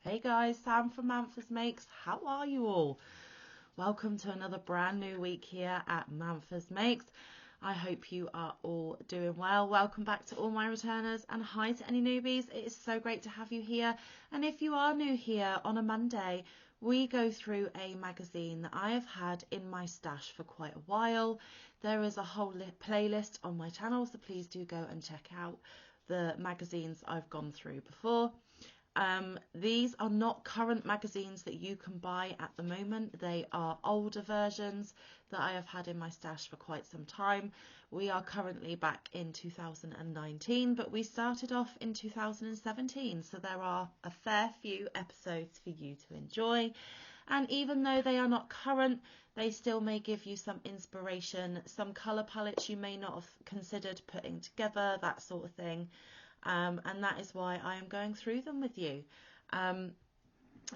Hey guys, Sam from Manfa's Makes. How are you all? Welcome to another brand new week here at Manfa's Makes. I hope you are all doing well. Welcome back to all my returners, and hi to any newbies. It is so great to have you here. And if you are new here, on a Monday we go through a magazine that I have had in my stash for quite a while. There is a whole playlist on my channel, so please do go and check out the magazines I've gone through before. These are not current magazines that you can buy at the moment. They are older versions that I have had in my stash for quite some time. We are currently back in 2019, but we started off in 2017, so there are a fair few episodes for you to enjoy. And even though they are not current, they still may give you some inspiration, some colour palettes you may not have considered putting together, that sort of thing. And that is why I am going through them with you.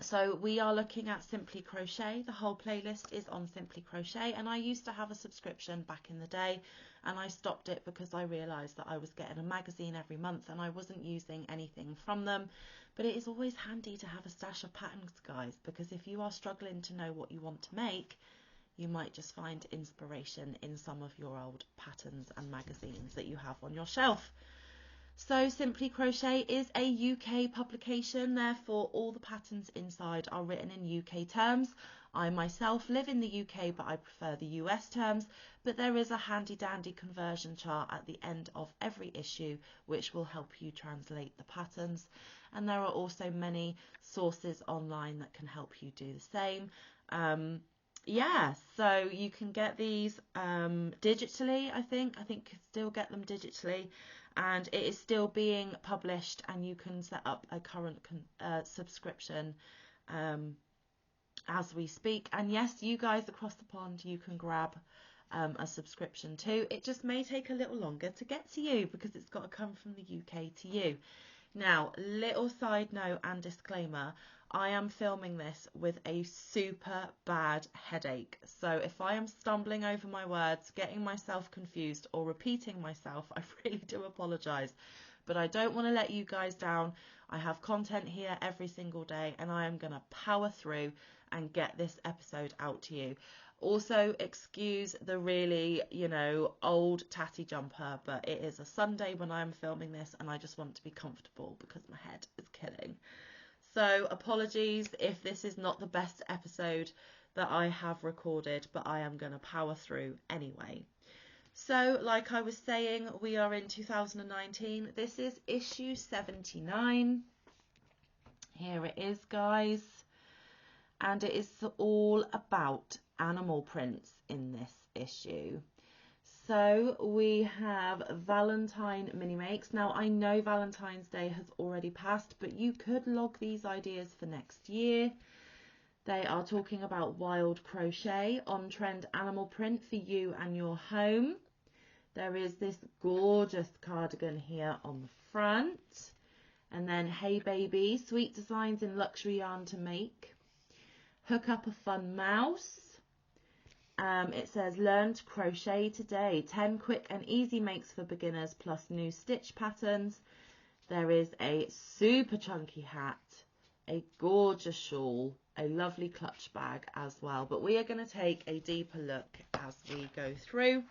So we are looking at Simply Crochet. The whole playlist is on Simply Crochet, and I used to have a subscription back in the day, and I stopped it because I realised that I was getting a magazine every month and I wasn't using anything from them. But it is always handy to have a stash of patterns, guys, because if you are struggling to know what you want to make, you might just find inspiration in some of your old patterns and magazines that you have on your shelf. So Simply Crochet is a UK publication, therefore all the patterns inside are written in UK terms. I myself live in the UK, but I prefer the US terms, but there is a handy dandy conversion chart at the end of every issue which will help you translate the patterns, and there are also many sources online that can help you do the same. Yeah, so you can get these digitally, I think you can still get them digitally, and it is still being published, and you can set up a current subscription as we speak. And yes, you guys across the pond, you can grab a subscription too. It just may take a little longer to get to you because it's got to come from the UK to you. Now, little side note and disclaimer, I am filming this with a super bad headache. So if I am stumbling over my words, getting myself confused or repeating myself, I really do apologise. But I don't want to let you guys down. I have content here every single day, and I am going to power through and get this episode out to you. Also, excuse the really, old tatty jumper, but it is a Sunday when I'm filming this and I just want to be comfortable because my head is killing. So apologies if this is not the best episode that I have recorded, but I am going to power through anyway. So like I was saying, we are in 2019. This is issue 79. Here it is, guys. And it is all about animal prints in this issue. So we have Valentine mini makes. Now I know Valentine's Day has already passed, but you could log these ideas for next year. They are talking about wild crochet, on trend animal print for you and your home. There is this gorgeous cardigan here on the front. And then Hey Baby, sweet designs in luxury yarn to make. Hook up a fun mouse. It says learn to crochet today, 10 quick and easy makes for beginners plus new stitch patterns. There is a super chunky hat, a gorgeous shawl, a lovely clutch bag as well, but we are going to take a deeper look as we go through.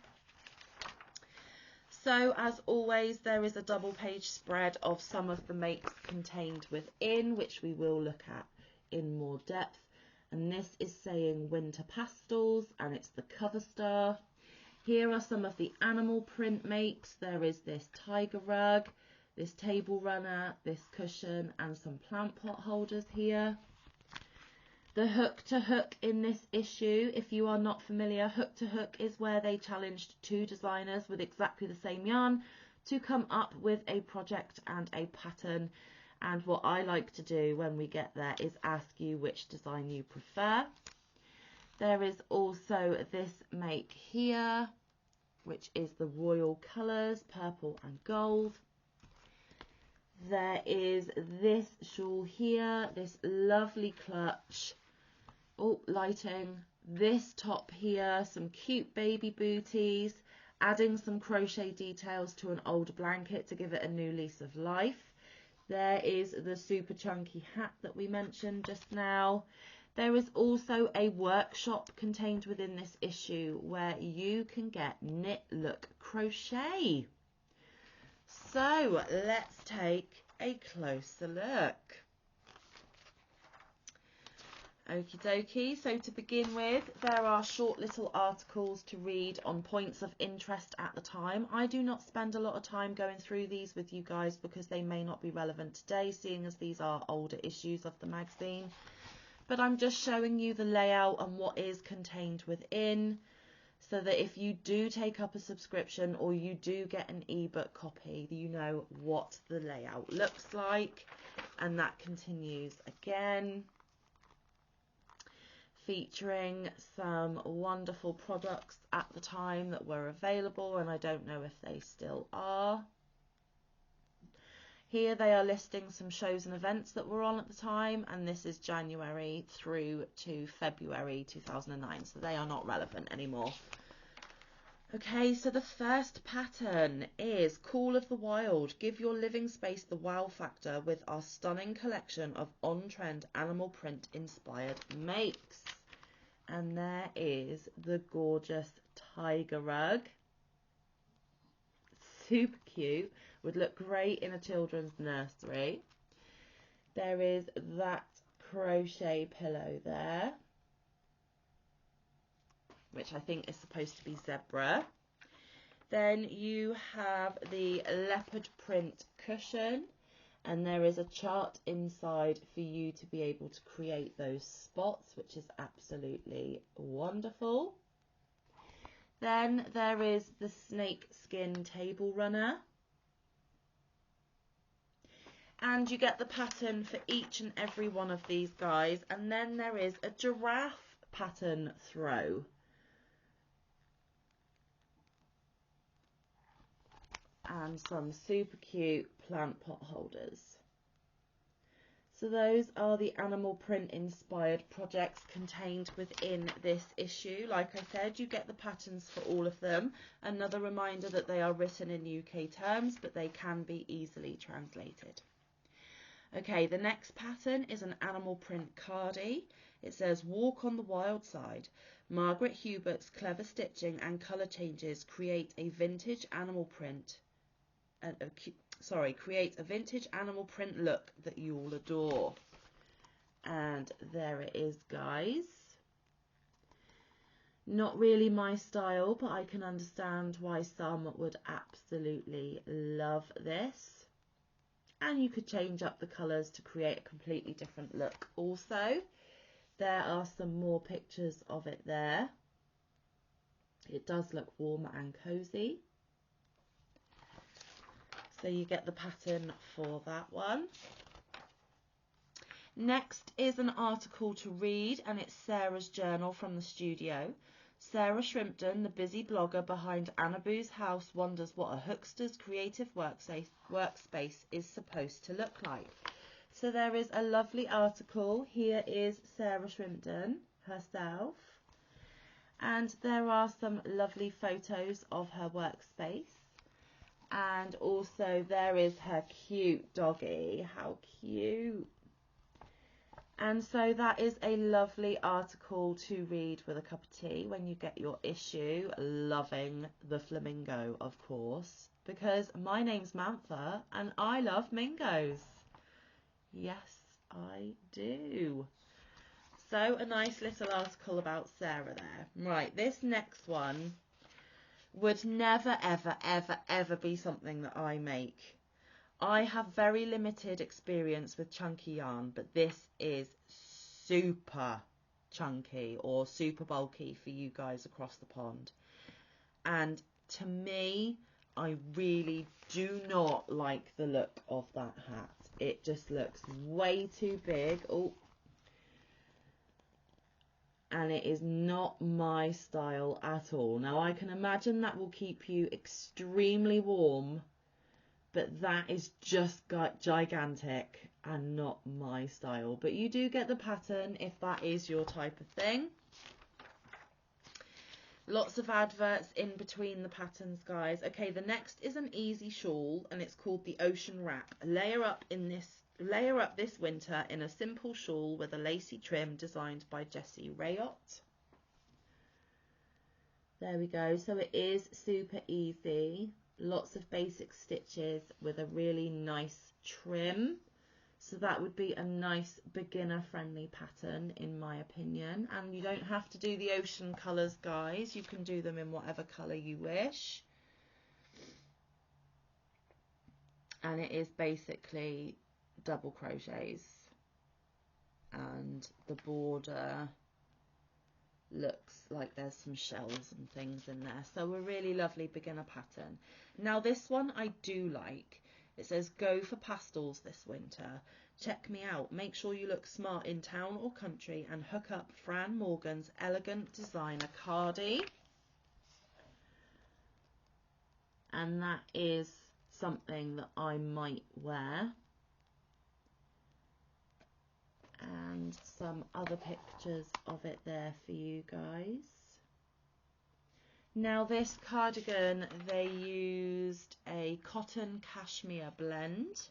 So as always, there is a double page spread of some of the makes contained within, which we will look at in more depth. And this is saying winter pastels, and it's the cover star. Here are some of the animal print makes. There is this tiger rug, this table runner, this cushion, and some plant pot holders here. The hook to hook in this issue, if you are not familiar, hook to hook is where they challenged two designers with exactly the same yarn to come up with a project and a pattern. And what I like to do when we get there is ask you which design you prefer. There is also this make here, which is the royal colours, purple and gold. There is this shawl here, this lovely clutch. Oh, lighting. This top here, some cute baby booties, adding some crochet details to an old blanket to give it a new lease of life. There is the super chunky hat that we mentioned just now. There is also a workshop contained within this issue where you can get knit, look, crochet. So let's take a closer look. Okie dokie, so to begin with, there are short little articles to read on points of interest at the time. I do not spend a lot of time going through these with you guys because they may not be relevant today, seeing as these are older issues of the magazine. But I'm just showing you the layout and what is contained within, so that if you do take up a subscription or you do get an ebook copy, you know what the layout looks like. And that continues again, featuring some wonderful products at the time that were available, and I don't know if they still are. Here they are listing some shows and events that were on at the time, and this is January through to February 2009, so they are not relevant anymore. Okay, so the first pattern is Call of the Wild. Give your living space the wow factor with our stunning collection of on-trend animal print inspired makes. And there is the gorgeous tiger rug. Super cute. Would look great in a children's nursery. There is that crochet pillow there, which I think is supposed to be zebra. Then you have the leopard print cushion, and there is a chart inside for you to be able to create those spots, which is absolutely wonderful. Then there is the snake skin table runner, and you get the pattern for each and every one of these guys. And then there is a giraffe pattern throw. And some super cute plant pot holders. So those are the animal print inspired projects contained within this issue. Like I said, you get the patterns for all of them. Another reminder that they are written in UK terms, but they can be easily translated. Okay, the next pattern is an animal print Cardi. It says, Walk on the Wild Side. Margaret Hubert's clever stitching and colour changes create a vintage animal print. Create a vintage animal print look that you all adore. And there it is, guys. Not really my style, but I can understand why some would absolutely love this. And you could change up the colours to create a completely different look also. There are some more pictures of it there. It does look warm and cosy. So you get the pattern for that one. Next is an article to read, and it's Sarah's journal from the studio. Sarah Shrimpton, the busy blogger behind Annaboo's house, wonders what a huckster's creative workspace is supposed to look like. So there is a lovely article. Here is Sarah Shrimpton herself. And there are some lovely photos of her workspace. And also there is her cute doggy. How cute. And so that is a lovely article to read with a cup of tea when you get your issue. Loving the flamingo, of course, because my name's Manfa and I love mingos. Yes, I do. So a nice little article about Sarah there. Right, this next one would never, ever, ever, ever be something that I make. I have very limited experience with chunky yarn, but this is super chunky or super bulky for you guys across the pond. And to me, I really do not like the look of that hat. It just looks way too big. Oh. And it is not my style at all. Now I can imagine that will keep you extremely warm, but that is just gigantic and not my style. But you do get the pattern if that is your type of thing. Lots of adverts in between the patterns, guys. Okay, the next is an easy shawl, and it's called the Ocean Wrap. Layer up this winter in a simple shawl with a lacy trim designed by Jessie Rayott. There we go. So it is super easy. Lots of basic stitches with a really nice trim. So that would be a nice beginner-friendly pattern, in my opinion. And you don't have to do the ocean colours, guys. You can do them in whatever colour you wish. And it is basically double crochets. And the border looks like there's some shells and things in there. So a really lovely beginner pattern. Now this one I do like. It says, go for pastels this winter. Check me out. Make sure you look smart in town or country and hook up Fran Morgan's elegant designer Cardi. And that is something that I might wear. And some other pictures of it there for you guys. Now this cardigan, they used a cotton cashmere blend,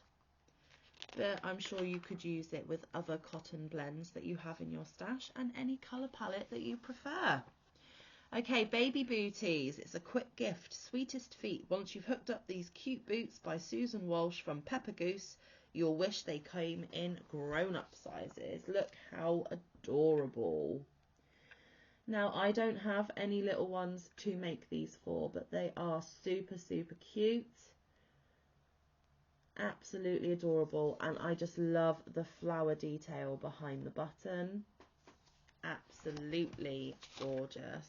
but I'm sure you could use it with other cotton blends that you have in your stash and any colour palette that you prefer. Okay, baby booties. It's a quick gift, sweetest feet. Once you've hooked up these cute boots by Susan Walsh from Peppa Goose, you'll wish they came in grown-up sizes. Look how adorable. Now, I don't have any little ones to make these for, but they are super, super cute. Absolutely adorable. And I just love the flower detail behind the button. Absolutely gorgeous.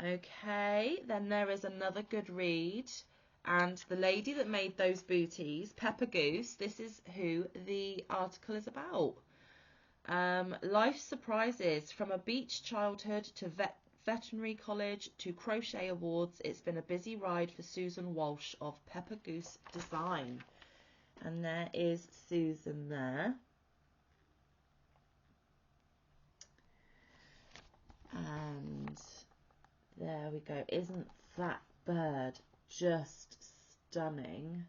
Okay, then there is another good read. And the lady that made those booties, Peppa Goose, this is who the article is about. Life surprises, from a beach childhood to veterinary college to crochet awards. It's been a busy ride for Susan Walsh of Peppa Goose Design. And there is Susan there. And there we go. Isn't that bird just stunning?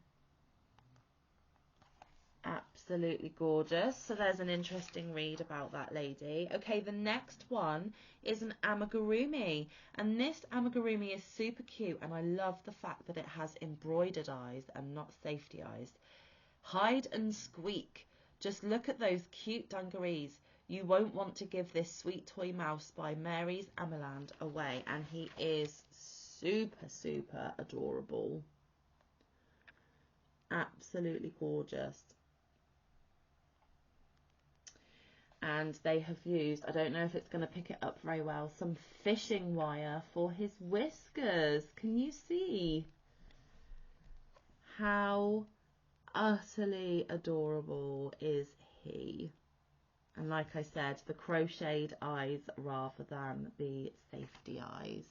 Absolutely gorgeous. So there's an interesting read about that lady. Okay, the next one is an amigurumi, and this amigurumi is super cute, and I love the fact that it has embroidered eyes and not safety eyes. Hide and squeak. Just look at those cute dungarees. You won't want to give this sweet toy mouse by Mary's Amaland away, and he is super, super adorable. Absolutely gorgeous. And they have used, I don't know if it's going to pick it up very well, some fishing wire for his whiskers. Can you see? How utterly adorable is he? And like I said, the crocheted eyes rather than the safety eyes.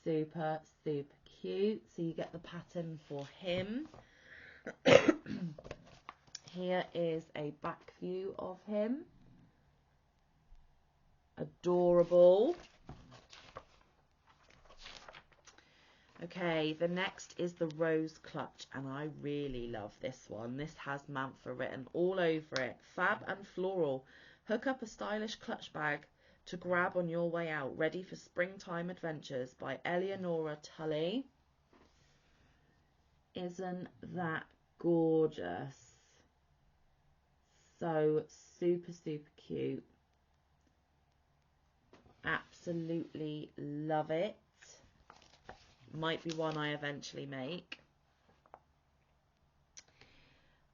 Super, super cute. So you get the pattern for him. Here is a back view of him. Adorable. Okay, the next is the Rose Clutch, and I really love this one. This has Manfa written all over it. Fab and floral. Hook up a stylish clutch bag to grab on your way out. Ready for springtime adventures by Eleonora Tully. Isn't that gorgeous? So super, super cute. Absolutely love it. Might be one I eventually make.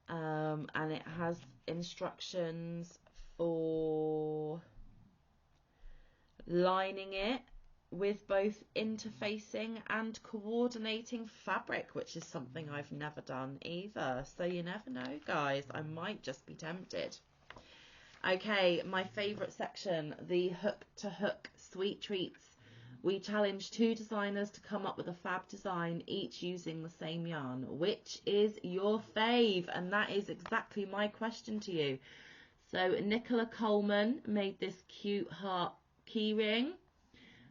And it has instructions for lining it with both interfacing and coordinating fabric, which is something I've never done either. So you never know, guys. I might just be tempted. Okay, my favourite section, the hook to hook sweet treats. We challenged 2 designers to come up with a fab design, each using the same yarn. Which is your fave? And that is exactly my question to you. So Nicola Coleman made this cute heart keyring.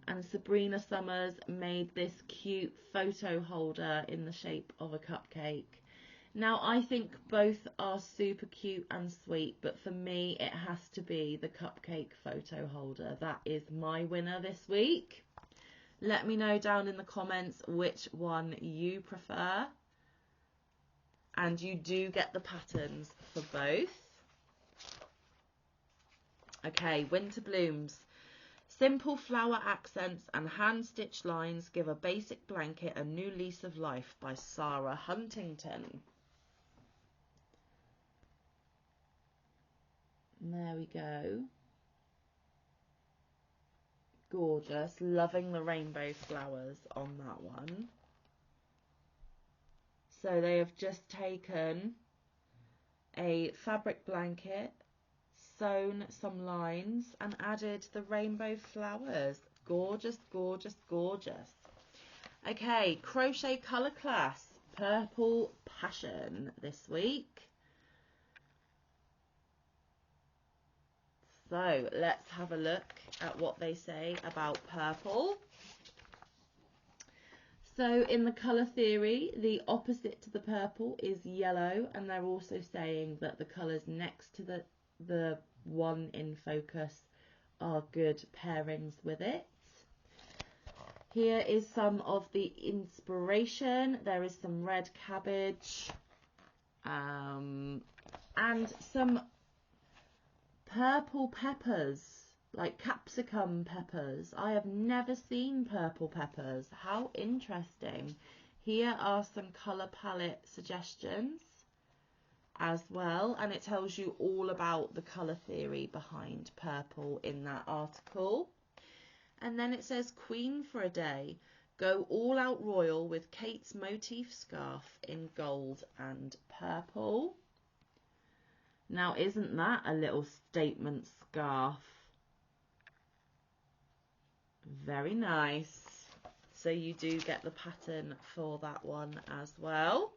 And Sabrina Summers made this cute photo holder in the shape of a cupcake. Now, I think both are super cute and sweet, but for me, it has to be the cupcake photo holder. That is my winner this week. Let me know down in the comments which one you prefer. And you do get the patterns for both. Okay, Winter Blooms. Simple flower accents and hand-stitched lines give a basic blanket a new lease of life by Sarah Huntington. There we go. Gorgeous. Loving the rainbow flowers on that one. So they have just taken a fabric blanket, sewn some lines and added the rainbow flowers. Gorgeous, gorgeous, gorgeous. Okay, crochet colour class, Purple Passion this week. So let's have a look at what they say about purple. So in the colour theory, the opposite to the purple is yellow, and they're also saying that the colours next to the one in focus are good pairings with it. Here is some of the inspiration. There is some red cabbage and some purple peppers, like capsicum peppers. I have never seen purple peppers. How interesting. Here are some colour palette suggestions as well, and it tells you all about the colour theory behind purple in that article. And then it says Queen for a Day. Go all out royal with Kate's motif scarf in gold and purple. Now, isn't that a little statement scarf? Very nice. So you do get the pattern for that one as well.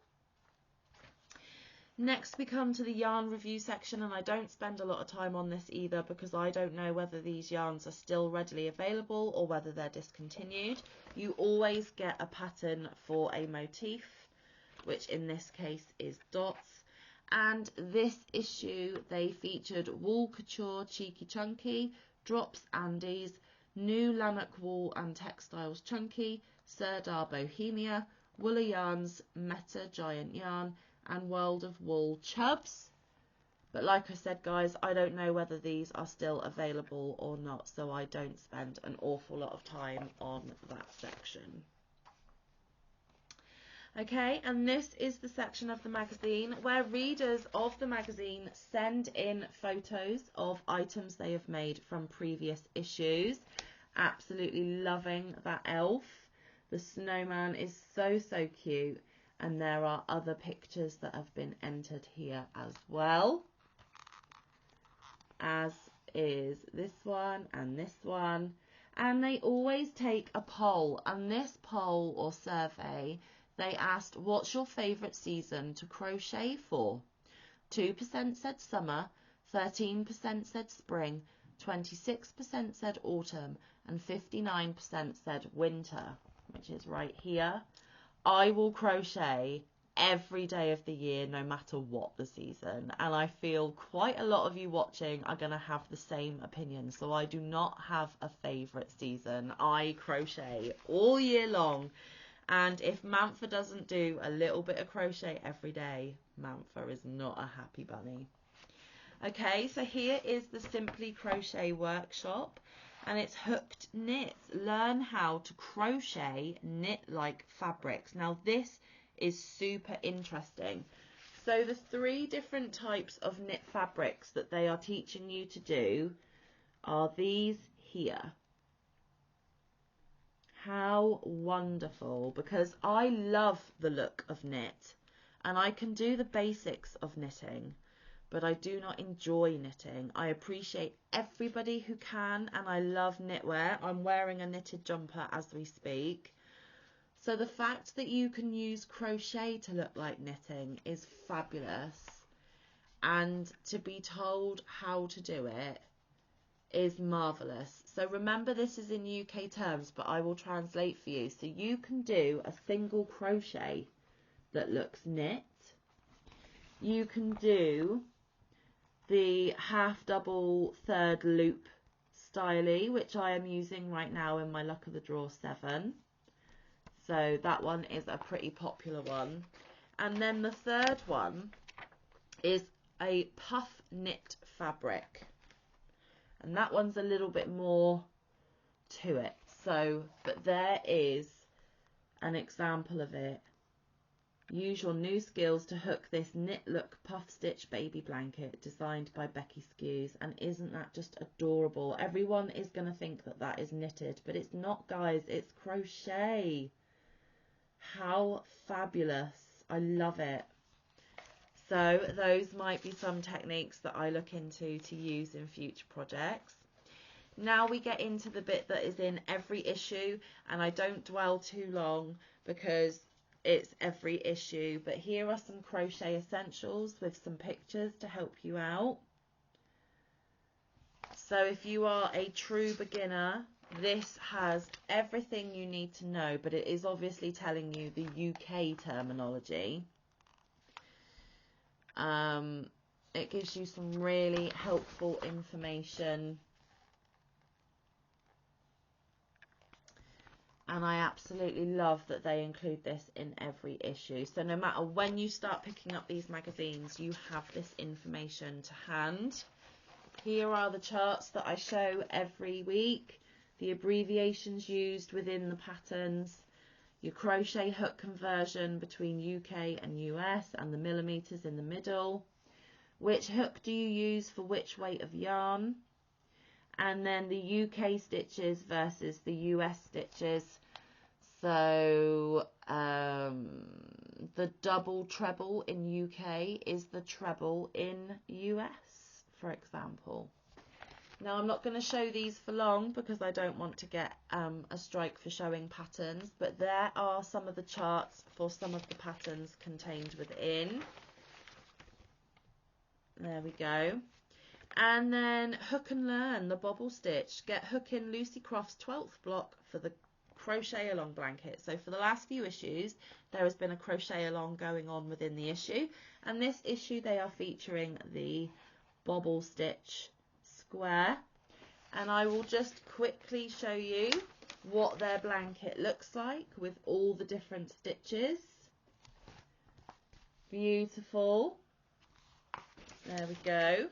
Next we come to the yarn review section, and I don't spend a lot of time on this either because I don't know whether these yarns are still readily available or whether they're discontinued. You always get a pattern for a motif, which in this case is dots. And this issue they featured Wool Couture Cheeky Chunky, Drops Andes, New Lanark Wool and Textiles Chunky, Sirdar Bohemia, Wooler Yarns Meta Giant Yarn, and World of Wool Chubs. But like I said, guys, I don't know whether these are still available or not, so I don't spend an awful lot of time on that section. Okay, and this is the section of the magazine where readers of the magazine send in photos of items they have made from previous issues. Absolutely loving that elf. The snowman is so cute, and there are other pictures that have been entered here as well, as is this one and this one. And they always take a poll, and this poll or survey, they asked, what's your favourite season to crochet for? 2% said summer, 13% said spring, 26% said autumn, and 59% said winter, which is right here. I will crochet every day of the year, no matter what the season, and I feel quite a lot of you watching are going to have the same opinion. So I do not have a favourite season. I crochet all year long. And if Manfa doesn't do a little bit of crochet every day, Manfa is not a happy bunny. Okay, so here is the Simply Crochet workshop, and it's hooked knits. Learn how to crochet knit-like fabrics. Now this is super interesting. So the 3 different types of knit fabrics that they are teaching you to do are these here. How wonderful, because I love the look of knit and I can do the basics of knitting, but I do not enjoy knitting. I appreciate everybody who can, and I love knitwear. I'm wearing a knitted jumper as we speak. So the fact that you can use crochet to look like knitting is fabulous, and to be told how to do it is marvellous. So remember, this is in UK terms, but I will translate for you. So you can do a single crochet that looks knit. You can do the half double third loop styly, which I am using right now in my Luck of the Draw 7. So that one is a pretty popular one. And then the third one is a puff knit fabric. And that one's a little bit more to it. So, but there is an example of it. Use your new skills to hook this knit look puff stitch baby blanket designed by Becky Skews. And isn't that just adorable? Everyone is going to think that that is knitted, but it's not, guys. It's crochet. How fabulous. I love it. So those might be some techniques that I look into to use in future projects. Now we get into the bit that is in every issue, and I don't dwell too long because it's every issue, but here are some Crochet Essentials with some pictures to help you out. So if you are a true beginner, this has everything you need to know, but it is obviously telling you the UK terminology. It gives you some really helpful information, and I absolutely love that they include this in every issue. So no matter when you start picking up these magazines, you have this information to hand. Here are the charts that I show every week, the abbreviations used within the patterns, your crochet hook conversion between UK and US and the millimeters in the middle, which hook do you use for which weight of yarn, and then the UK stitches versus the US stitches. So the double treble in UK is the treble in US, for example. Now I'm not going to show these for long because I don't want to get a strike for showing patterns, but there are some of the charts for some of the patterns contained within. There we go. And then Hook and Learn, the bobble stitch. Get hook in Lucy Croft's 12th block for the Crochet Along blanket. So for the last few issues, there has been a Crochet Along going on within the issue. And this issue, they are featuring the bobble stitch square. And I will just quickly show you what their blanket looks like with all the different stitches. Beautiful. There we go.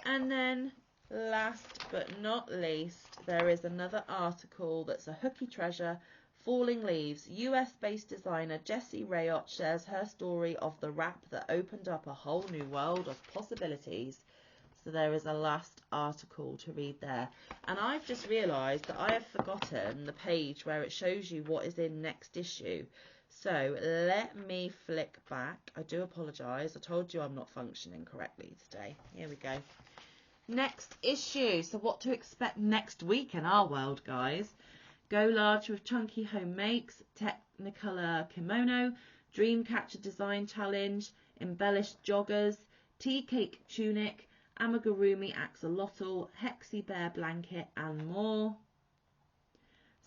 And then last but not least, there is another article that's a hooky treasure, Falling Leaves. US-based designer Jessie Rayott shares her story of the wrap that opened up a whole new world of possibilities. So there is a last article to read there. And I've just realised that I have forgotten the page where it shows you what is in next issue. So let me flick back. I do apologise. I told you I'm not functioning correctly today. Here we go. Next issue. So what to expect next week in our world, guys. Go large with chunky home makes, Technicolor kimono, Dreamcatcher design challenge, embellished joggers, tea cake tunic, Amigurumi axolotl, Hexy bear blanket and more.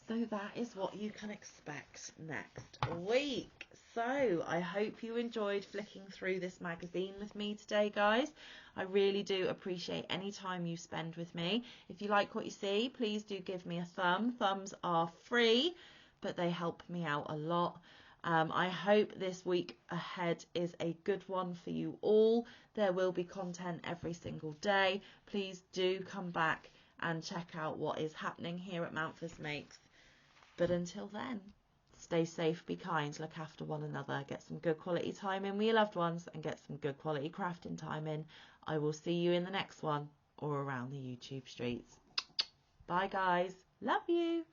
So that is what you can expect next week. So I hope you enjoyed flicking through this magazine with me today, guys. I really do appreciate any time you spend with me. If you like what you see, please do give me a thumb. Thumbs are free, but they help me out a lot. I hope this week ahead is a good one for you all. There will be content every single day. Please do come back and check out what is happening here at Manfa's Makes. But until then, stay safe, be kind, look after one another, get some good quality time in with your loved ones and get some good quality crafting time in. I will see you in the next one or around the YouTube streets. Bye guys, love you.